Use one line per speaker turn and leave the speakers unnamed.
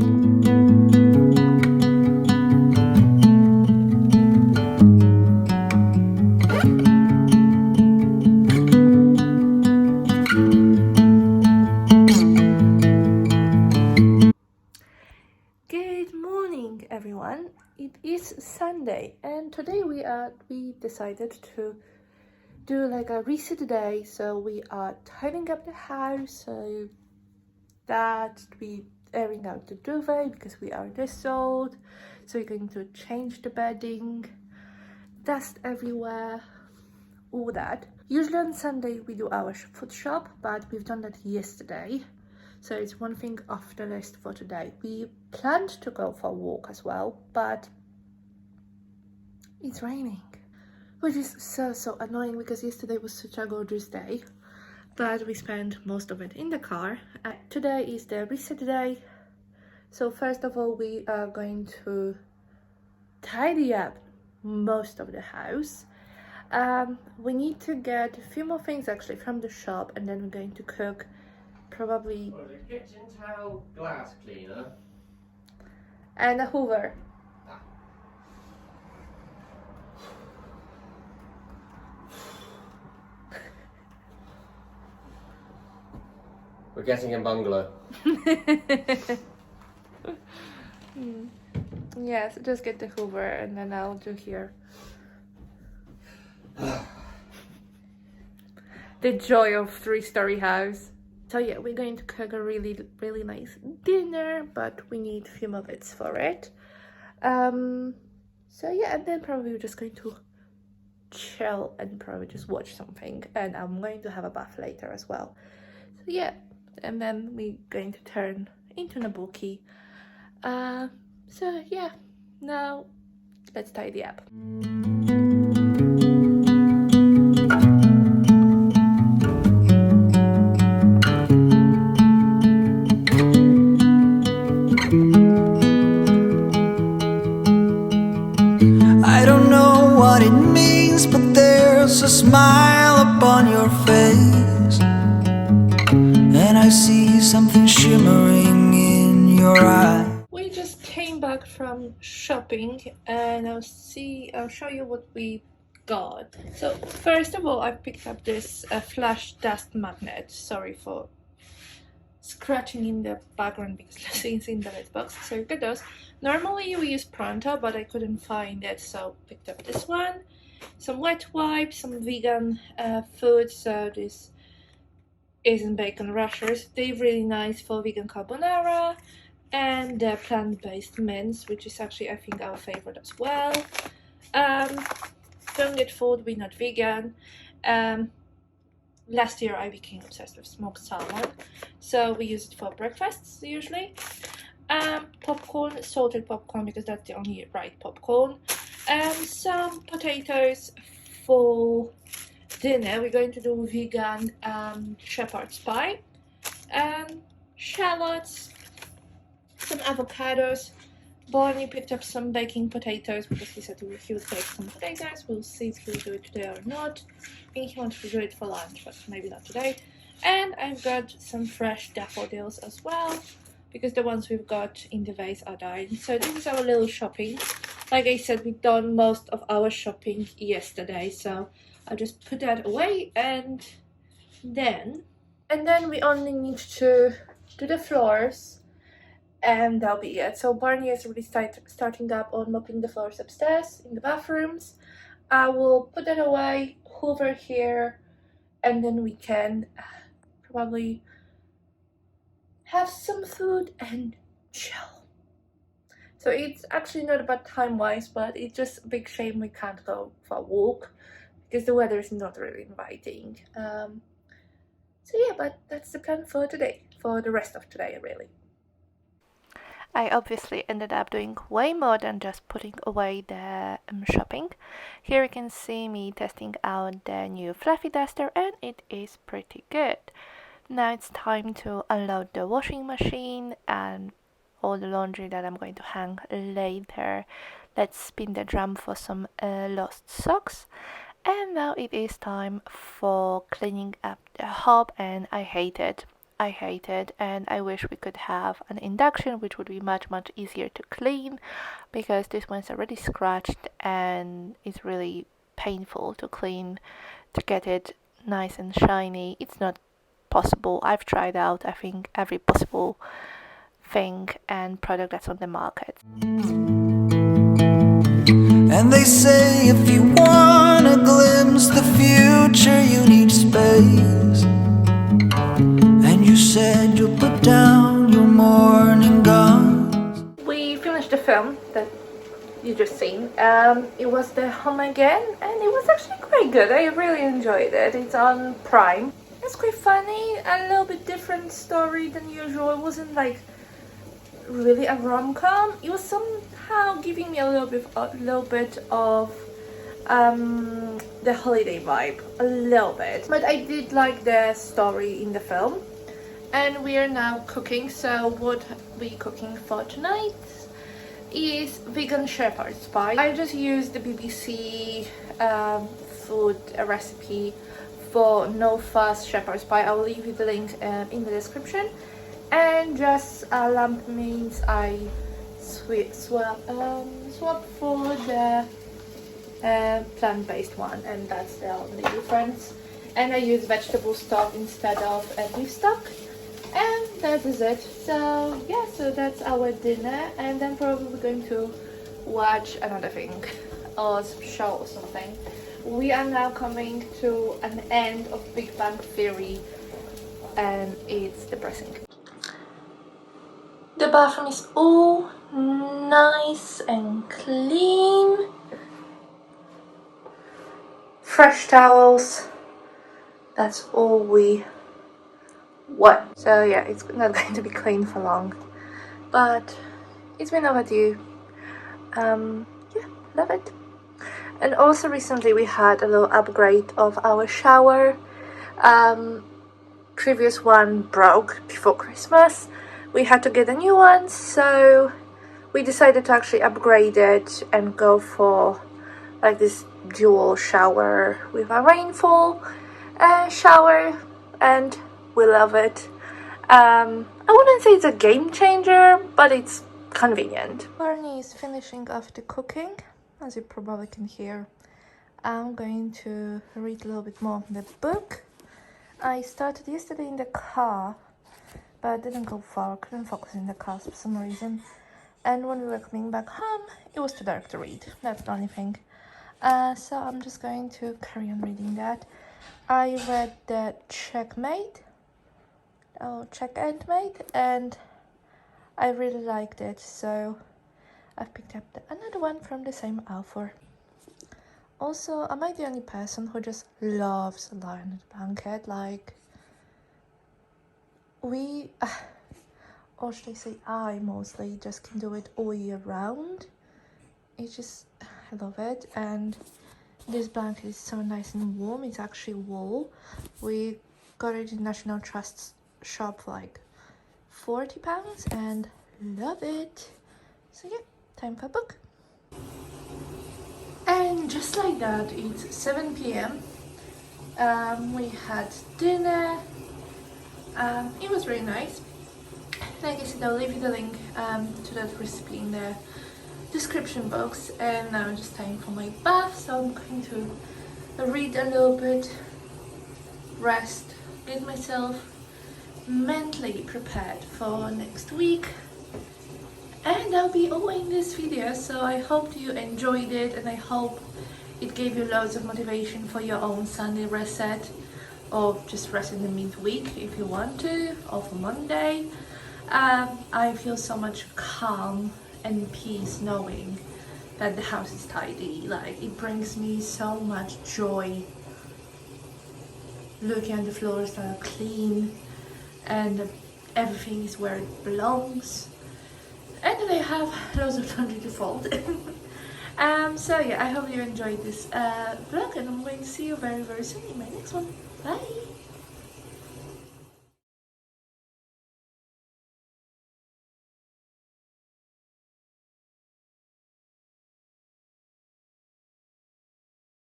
Good morning, everyone. It is Sunday, and today we decided to do like a reset day. So we are tidying up the house, so that we airing out the duvet because we are this old. So we're going to change the bedding, dust everywhere, all that. Usually on Sunday we do our food shop, but we've done that yesterday. So it's one thing off the list for today. We planned to go for a walk as well, but it's raining, which is so annoying because yesterday was such a gorgeous day, but we spent most of it in the car. Today is the reset day. So first of all, we are going to tidy up most of the house. We need to get a few more things actually from the shop, and then we're going to cook. Probably
a kitchen towel, glass cleaner,
and a hoover.
We're getting in bungalow.
Yes, just get the hoover and then I'll do here. The joy of 3-story house. So yeah, we're going to cook a really nice dinner, but we need a few more bits for it. So yeah, and then probably we're just going to chill and probably just watch something, and I'm going to have a bath later as well. So yeah, and then we're going to turn into a bookie. So yeah, now let's tidy up.
I don't know what it means, but there's a smile upon your face, and I see something shimmering in your eye.
We just came back from shopping, and I'll show you what we got. So first of all, I picked up this flash dust magnet. Sorry for scratching in the background because it's in the red box. So you get those. Normally we use Pronto, but I couldn't find it, so picked up this one. Some wet wipes, some vegan food. So this isn't bacon rashers. They're really nice for vegan carbonara, and the plant-based mince, which is actually I think our favorite as well. Don't get food, we're not vegan. Last year I became obsessed with smoked salmon, so we use it for breakfasts usually. Popcorn, salted popcorn, because that's the only right popcorn. Some potatoes for dinner. We're going to do vegan shepherd's pie. Shallots, some avocados. Barney picked up some baking potatoes because he said he would bake some potatoes. We'll see if he'll do it today or not. I think he wants to do it for lunch, but maybe not today. And I've got some fresh daffodils as well, because the ones we've got in the vase are dying. So this is our little shopping. Like I said, we've done most of our shopping yesterday, so I'll just put that away, and then we only need to do the floors, and that'll be it. So Barney is really starting up on mopping the floors upstairs in the bathrooms. I will put that away, hoover here, and then we can probably have some food and chill. So it's actually not about time-wise, but it's just a big shame we can't go for a walk because the weather is not really inviting. So yeah, but that's the plan for today, for the rest of today really. I obviously ended up doing way more than just putting away the shopping. Here you can see me testing out the new fluffy duster, and it is pretty good. Now it's time to unload the washing machine and all the laundry that I'm going to hang later. Let's spin the drum for some lost socks. And now it is time for cleaning up the hob, and I hate it. I hate it, and I wish we could have an induction, which would be much easier to clean, because this one's already scratched and it's really painful to clean to get it nice and shiny. It's not possible. I've tried out, I think, every possible thing and product that's on the market.
And they say if you want to glimpse the future, you need space. And you said you'll put down your morning guns.
We finished the film that you just seen. It was the Home Again, and it was actually quite good. I really enjoyed it. It's on Prime. It's quite funny, a little bit different story than usual. It wasn't like really a rom-com. It was somehow giving me a little bit of the holiday vibe, a little bit. But I did like the story in the film. And we are now cooking. So what we're cooking for tonight is vegan shepherd's pie. I just used the BBC food recipe for no fuss shepherd's pie. I'll leave you the link in the description. And just lamb mince I swap for the plant-based one, and that's the only difference. And I use vegetable stock instead of beef stock, and that is it. So yeah, so that's our dinner, and then probably we're going to watch another thing or show or something. We are now coming to an end of Big Bang Theory, and it's depressing. The bathroom is all nice and clean. Fresh towels. That's all we want. So yeah, it's not going to be clean for long, but it's been overdue. Yeah, love it. And also recently we had a little upgrade of our shower. Previous one broke before Christmas. We had to get a new one, so we decided to actually upgrade it and go for like this dual shower with a rainfall shower, and we love it. I wouldn't say it's a game changer, but it's convenient. Barney is finishing off the cooking, as you probably can hear. I'm going to read a little bit more of the book. I started yesterday in the car, but I didn't go far, couldn't focus in the car for some reason. And when we were coming back home, it was too dark to read. That's the only thing. So I'm just going to carry on reading that. I read the Check and Mate, and I really liked it. So I've picked up another one from the same author. Also, am I the only person who just loves a Lion and Blanket? Like, we, or should I say I mostly, just can do it all year round. It's just, I love it. And this blanket is so nice and warm. It's actually wool. We got it in National Trust's shop for like £40 and love it. So yeah, time for a book. And just like that, it's 7 p.m. We had dinner. It was really nice. Like I said, I'll leave you the link to that recipe in the description box. And now it's just time for my bath, so I'm going to read a little bit, rest, get myself mentally prepared for next week, and I'll be ending this video. So I hope you enjoyed it, and I hope it gave you loads of motivation for your own Sunday reset, or just rest in the midweek if you want to, or for Monday. I feel so much calm and peace knowing that the house is tidy. Like, it brings me so much joy looking at the floors that are clean and everything is where it belongs, and then I have loads of laundry to fold. So yeah, I hope you enjoyed this vlog, and I'm going to see you very soon in my next one. Bye.